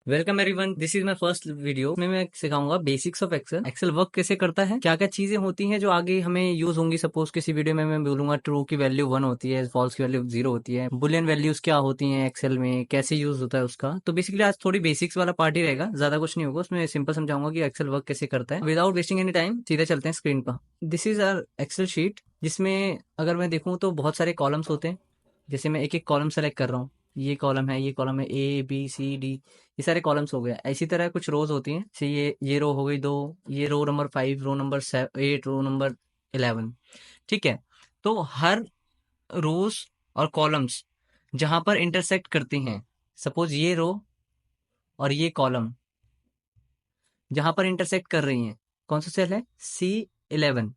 Welcome everyone, this is my first video में मैं सिखाऊंगा basics of excel. Excel work कैसे करता है, क्या क्या चीजें होती हैं जो आगे हमें यूज होंगी। सपोज किसी वीडियो में मैं बोलूंगा ट्रू की वैल्यू 1 होती है, फॉल्स की वैल्यू 0 होती है, बुलियन वैल्यूज क्या होती हैं एक्सेल में, कैसे यूज होता है उसका। तो बेसिकली आज थोड़ी बेसिक्स वाला पार्ट ही रहेगा, ज्यादा कुछ नहीं होगा उसमें। सिंपल समझाऊंगा कि एक्सेल वर्क कैसे करता है। विदाउट वेस्टिंग एनी टाइम सीधे चलते हैं स्क्रीन पर। This is our excel sheet, जिसमें अगर मैं देखूँ तो बहुत सारे कॉलम्स होते हैं। जैसे मैं एक एक कॉलम सेलेक्ट कर रहा हूँ, ये कॉलम है, ये कॉलम है, ए बी सी डी, ये सारे कॉलम्स हो गए। इसी तरह कुछ रोज होती हैं, जैसे ये रो हो गई दो, ये row number 5, row number 8, row number 11। ठीक है। तो हर रोज और कॉलम्स जहां पर इंटरसेक्ट करती हैं, सपोज ये रो और ये कॉलम जहां पर इंटरसेक्ट कर रही हैं, कौन सा सेल है, C11।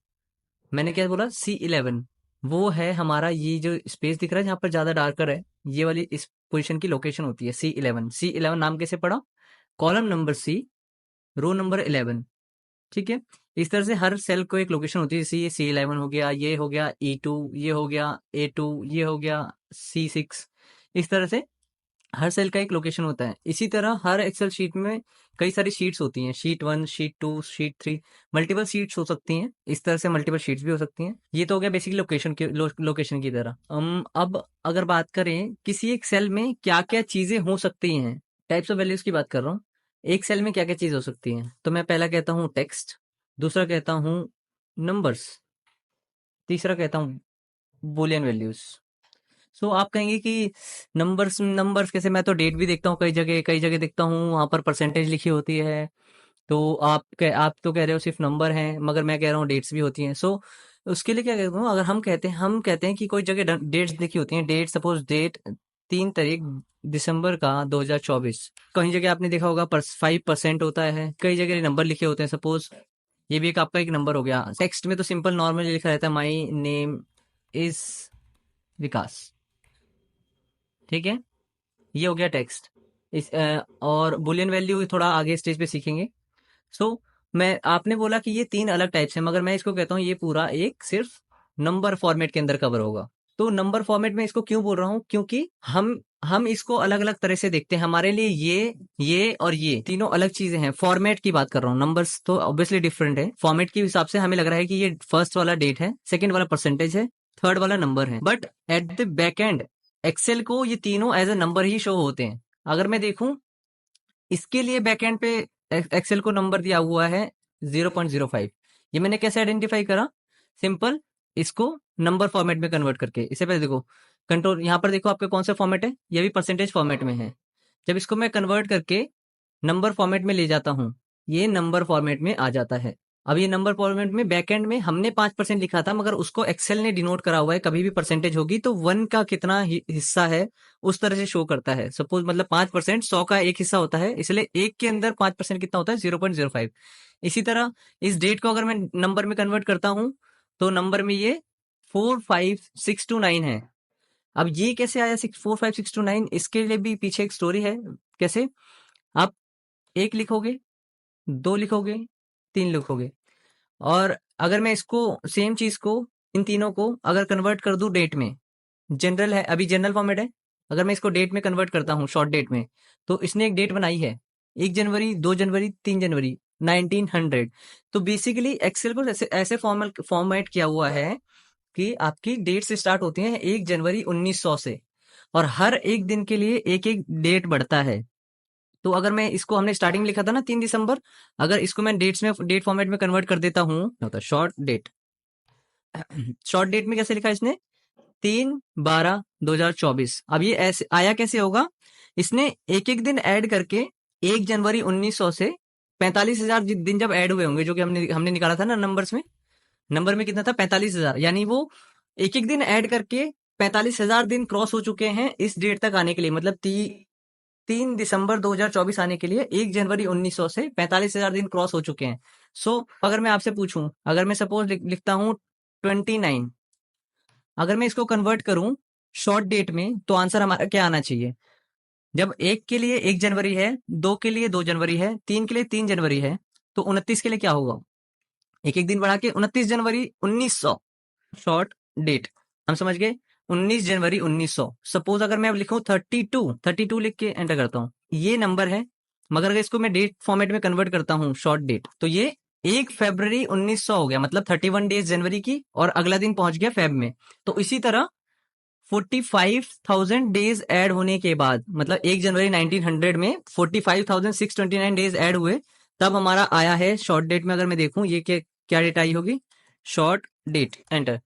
मैंने क्या बोला, C11। वो है हमारा, ये जो स्पेस दिख रहा है जहां पर ज्यादा डार्कर है, ये वाली इस पोजीशन की लोकेशन होती है C11। C11 नाम कैसे पड़ा, column number C, row number 11। ठीक है। इस तरह से हर सेल को एक लोकेशन होती है, जैसे ये C11 हो गया, ये हो गया E2, ये हो गया A2, ये हो गया C6। इस तरह से हर सेल का एक लोकेशन होता है। इसी तरह हर एक्सेल शीट में कई सारी शीट्स होती हैं, sheet 1, sheet 2, sheet 3, multiple sheets हो सकती हैं। इस तरह से मल्टीपल शीट्स भी हो सकती हैं। ये तो हो गया बेसिकली लोकेशन की तरह। अब अगर बात करें किसी एक सेल में क्या क्या चीजें हो सकती हैं, टाइप्स ऑफ वैल्यूज की बात कर रहा हूँ। एक सेल में क्या क्या चीज हो सकती हैं, तो मैं पहला कहता हूँ टेक्स्ट, दूसरा कहता हूँ नंबर्स, तीसरा कहता हूँ बुलियन वैल्यूज। सो आप कहेंगे कि नंबर्स नंबर्स कैसे, मैं तो डेट भी देखता हूँ, कई जगह देखता हूँ वहां पर परसेंटेज लिखी होती है। तो आप तो कह रहे हो सिर्फ नंबर हैं, मगर मैं कह रहा हूँ डेट्स भी होती हैं। सो उसके लिए क्या कहता हूँ, अगर हम कहते हैं कि कोई जगह डेट्स लिखी होती हैं, डेट सपोज डेट 3 तारीख दिसंबर का 2024। कहीं जगह आपने देखा होगा 5% होता है, कई जगह नंबर लिखे होते हैं। सपोज ये भी एक आपका एक नंबर हो गया। टेक्स्ट में तो सिंपल नॉर्मल लिखा रहता है, माई नेम इज विकास। ठीक है, ये हो गया टेक्स्ट। और बुलियन वैल्यू थोड़ा आगे स्टेज पे सीखेंगे। सो मैं आपने बोला कि ये 3 अलग टाइप्स हैं, मगर मैं इसको कहता हूँ ये पूरा एक सिर्फ नंबर फॉर्मेट के अंदर कवर होगा। तो नंबर फॉर्मेट में इसको क्यों बोल रहा हूँ, क्योंकि हम इसको अलग अलग तरह से देखते हैं। हमारे लिए ये और ये तीनों अलग चीजें हैं। फॉर्मेट की बात कर रहा हूँ, नंबर्स तो ऑब्वियसली डिफरेंट है। फॉर्मेट के हिसाब से हमें लग रहा है कि ये फर्स्ट वाला डेट है, सेकंड वाला परसेंटेज है, थर्ड वाला नंबर है। But at the back end excel को ये तीनों एज ए नंबर ही शो होते हैं। अगर मैं देखूं, इसके लिए बैकएंड पे एक्सेल को नंबर दिया हुआ है 0.05। ये मैंने कैसे आइडेंटिफाई करा, सिंपल, इसको नंबर फॉर्मेट में कन्वर्ट करके। इससे पहले देखो, कंट्रोल यहाँ पर देखो आपका कौन सा फॉर्मेट है, ये भी परसेंटेज फॉर्मेट में है। जब इसको मैं कन्वर्ट करके नंबर फॉर्मेट में ले जाता हूँ, ये नंबर फॉर्मेट में आ जाता है। अब ये नंबर फॉर्मेट में बैकएंड में हमने 5% लिखा था, मगर उसको एक्सेल ने डिनोट करा हुआ है। कभी भी परसेंटेज होगी तो 1 का कितना हिस्सा है उस तरह से शो करता है। सपोज मतलब 5% 100 का एक हिस्सा होता है, इसलिए एक के अंदर 5% कितना होता है, 0.05। इसी तरह इस डेट को अगर मैं नंबर में कन्वर्ट करता हूँ, तो नंबर में ये 45629 है। अब ये कैसे आया 45629, इसके लिए भी पीछे एक स्टोरी है। कैसे, आप एक लिखोगे, दो लिखोगे, तीन लिखोगे, और अगर मैं इसको सेम चीज को, इन तीनों को अगर कन्वर्ट कर दूं डेट में, जनरल है, अभी जनरल फॉर्मेट है। अगर मैं इसको डेट में कन्वर्ट करता हूँ, शॉर्ट डेट में, तो इसने एक डेट बनाई है 1 जनवरी, 2 जनवरी, 3 जनवरी, 1900। तो बेसिकली एक्सेल को ऐसे ऐसे फॉर्मेट किया हुआ है कि आपकी डेट से स्टार्ट होती है 1 जनवरी 1900 से, और हर एक दिन के लिए एक एक डेट बढ़ता है। तो अगर मैं इसको, हमने स्टार्टिंग में लिखा था ना 3 दिसंबर, अगर इसको मैं डेट फॉर्मेट में कन्वर्ट कर देता हूँ, होता शॉर्ट डेट। शॉर्ट डेट में कैसे लिखा है इसने, 3/12/2024। अब ये ऐसे आया कैसे होगा, इसने एक एक दिन ऐड करके 1 जनवरी 1900 से 45,000 दिन जब ऐड हुए होंगे, जो कि हमने हमने निकाला था ना नंबर्स में। नंबर में कितना था, 45,000, यानी वो एक एक दिन ऐड करके 45,000 दिन क्रॉस हो चुके हैं इस डेट तक आने के लिए। मतलब 3 दिसंबर 2024 आने के लिए 1 जनवरी 1900 से 45,000 दिन क्रॉस हो चुके हैं। अगर मैं आपसे पूछूं, अगर मैं सपोज लिखता हूं 29, अगर मैं इसको कन्वर्ट करूं शॉर्ट डेट में, तो आंसर हमारा क्या आना चाहिए। जब एक के लिए 1 जनवरी है, दो के लिए 2 जनवरी है, तीन के लिए 3 जनवरी है, तो 29 के लिए क्या होगा, एक एक दिन बढ़ा के 29 जनवरी 1900। शॉर्ट डेट हम समझ गए, 19 जनवरी 1900। सपोज अगर मैं अब लिखूं 32, 32 लिख के एंटर करता हूं, ये नंबर है, मगर अगर इसको मैं डेट फॉर्मेट में कन्वर्ट करता हूँ, शॉर्ट डेट, तो ये 1 फरवरी 1900 हो गया, मतलब 31 डेज जनवरी की, और अगला दिन पहुंच गया फेब में। तो इसी तरह 45,000 डेज ऐड होने के बाद, मतलब 1 जनवरी 1900 में 45,629 डेज ऐड हुए, तब हमारा आया है शॉर्ट डेट में। अगर मैं देखूं ये क्या डेट आई होगी, शॉर्ट डेट, एंटर,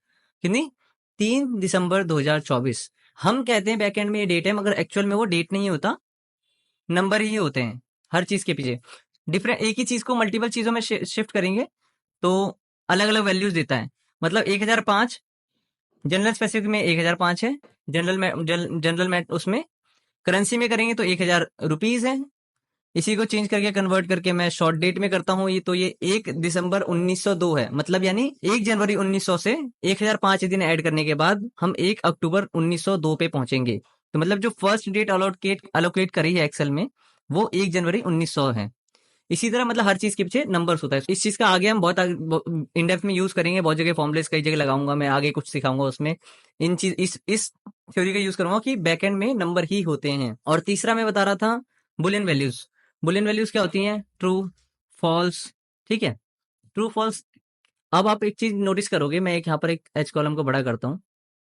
कितनी, 3 दिसंबर 2024। हम कहते हैं बैकएंड में ये डेट है, मगर एक्चुअल में वो डेट नहीं होता, नंबर ही होते हैं हर चीज के पीछे। डिफरेंट, एक ही चीज को मल्टीपल चीजों में शिफ्ट करेंगे तो अलग अलग वैल्यूज देता है। मतलब 1005 जनरल स्पेसिफिक में 1005 है, जनरल में उसमें करेंसी में करेंगे तो 1000 रुपीज है। इसी को चेंज करके कन्वर्ट करके मैं शॉर्ट डेट में करता हूँ, ये तो ये 1 दिसंबर 1902 है, मतलब यानी 1 जनवरी 1900 से 1005 दिन ऐड करने के बाद हम 1 अक्टूबर 1902 पे पहुंचेंगे। तो मतलब जो फर्स्ट डेट अलोकेट करी है एक्सेल में, वो 1 जनवरी 1900 है। इसी तरह मतलब हर चीज के पीछे नंबर्स होता है। इस चीज का आगे हम बहुत इन डेप्थ में यूज करेंगे, बहुत जगह फॉर्मुलेस कई जगह लगाऊंगा मैं, आगे कुछ सिखाऊंगा उसमें। इन चीज इस थ्योरी का यूज करूंगा कि बैकएंड में नंबर ही होते हैं। और तीसरा मैं बता रहा था बुलियन वैल्यूज। बुलियन वैल्यूज क्या होती हैं, ट्रू, फॉल्स, ठीक है, ट्रू फॉल्स। अब आप एक चीज नोटिस करोगे, मैं एक यहाँ पर एक एच कॉलम को बड़ा करता हूँ,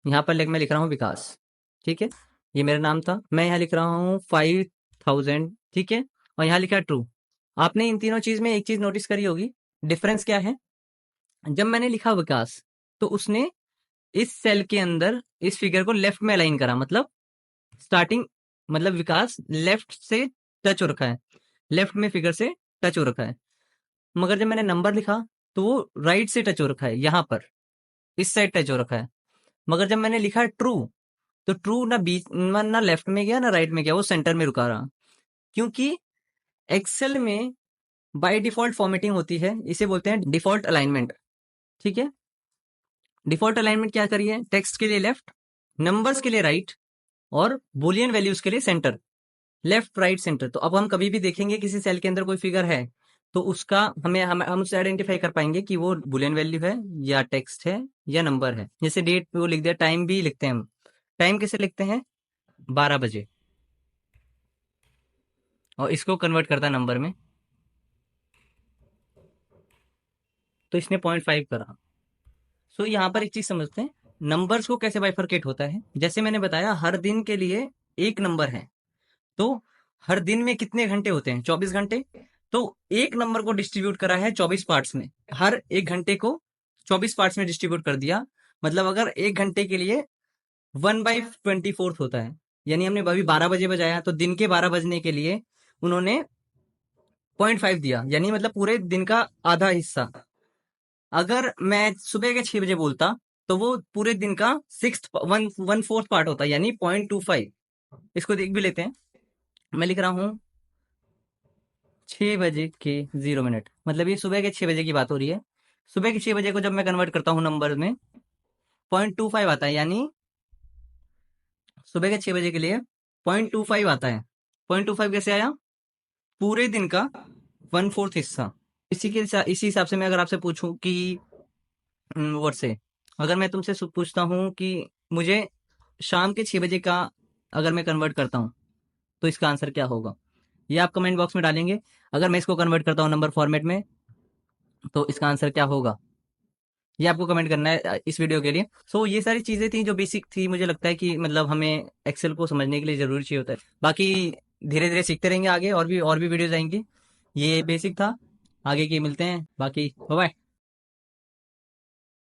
यहाँ पर मैं लिख रहा हूँ विकास, ठीक है, ये मेरा नाम था, मैं यहाँ लिख रहा हूँ 5000, ठीक है, और यहाँ लिखा ट्रू। आपने इन तीनों चीज में एक चीज नोटिस करी होगी, डिफरेंस क्या है। जब मैंने लिखा विकास, तो उसने इस सेल के अंदर इस फिगर को लेफ्ट में अलाइन करा, मतलब स्टार्टिंग, मतलब विकास लेफ्ट से टच हो रखा है, लेफ्ट में फिगर से टच हो रखा है। मगर जब मैंने नंबर लिखा तो वो राइट से टच हो रखा है, यहाँ पर इस साइड टच हो रखा है। मगर जब मैंने लिखा ट्रू, तो ट्रू ना बीच ना लेफ्ट में गया ना राइट में गया, वो सेंटर में रुका रहा। क्योंकि एक्सेल में बाय डिफॉल्ट फॉर्मेटिंग होती है, इसे बोलते हैं डिफॉल्ट अलाइनमेंट, ठीक है। डिफॉल्ट अलाइनमेंट क्या करिए, टेक्स्ट के लिए लेफ्ट, नंबर्स के लिए राइट, और बुलियन वैल्यूज के लिए सेंटर, लेफ्ट राइट सेंटर। तो अब हम कभी भी देखेंगे किसी सेल के अंदर कोई फिगर है, तो उसका हम उससे आइडेंटिफाई कर पाएंगे कि वो बुलियन वैल्यू है या टेक्स्ट है या नंबर है। जैसे डेट पे वो लिख दिया, टाइम भी लिखते हैं हम, टाइम कैसे लिखते हैं, 12 बजे, और इसको कन्वर्ट करता है नंबर में, तो इसने 0.5 करा। सो यहाँ पर एक चीज समझते हैं, नंबर्स को कैसे बाइफरकेट होता है। जैसे मैंने बताया हर दिन के लिए एक नंबर है, तो हर दिन में कितने घंटे होते हैं, 24 घंटे। तो एक नंबर को डिस्ट्रीब्यूट करा है 24 पार्ट्स में, हर एक घंटे को 24 पार्ट्स में डिस्ट्रीब्यूट कर दिया। मतलब अगर एक घंटे के लिए 1/24 होता है, यानी हमने अभी 12 बजे बजाया, तो दिन के 12 बजने के लिए उन्होंने 0.5 दिया, यानी मतलब पूरे दिन का आधा हिस्सा। अगर मैं सुबह के 6 बजे बोलता, तो वो पूरे दिन का 1/4 पार्ट होता, यानी 0.25। इसको देख भी लेते हैं, मैं लिख रहा हूँ 6 बजे के 0 मिनट, मतलब ये सुबह के 6 बजे की बात हो रही है। सुबह के 6 बजे को जब मैं कन्वर्ट करता हूँ नंबर में, 0.25 आता है, यानी सुबह के 6 बजे के लिए 0.25 आता है। 0.25 कैसे आया, पूरे दिन का 1/4 हिस्सा। इसी हिसाब से मैं अगर आपसे पूछूं कि वर्ड से, अगर मैं तुमसे पूछता हूँ कि मुझे शाम के 6 बजे का अगर मैं कन्वर्ट करता हूँ, तो इसका आंसर क्या होगा, ये आप कमेंट बॉक्स में डालेंगे। अगर मैं इसको कन्वर्ट करता हूँ नंबर फॉर्मेट में, तो इसका आंसर क्या होगा, ये आपको कमेंट करना है इस वीडियो के लिए। सो ये सारी चीजें थी जो बेसिक थी, मुझे लगता है कि मतलब हमें एक्सेल को समझने के लिए जरूरी चाहिए होता है। बाकी धीरे धीरे सीखते रहेंगे आगे, और भी वीडियोज आएंगी। ये बेसिक था, आगे की मिलते हैं, बाकी बाय बाय।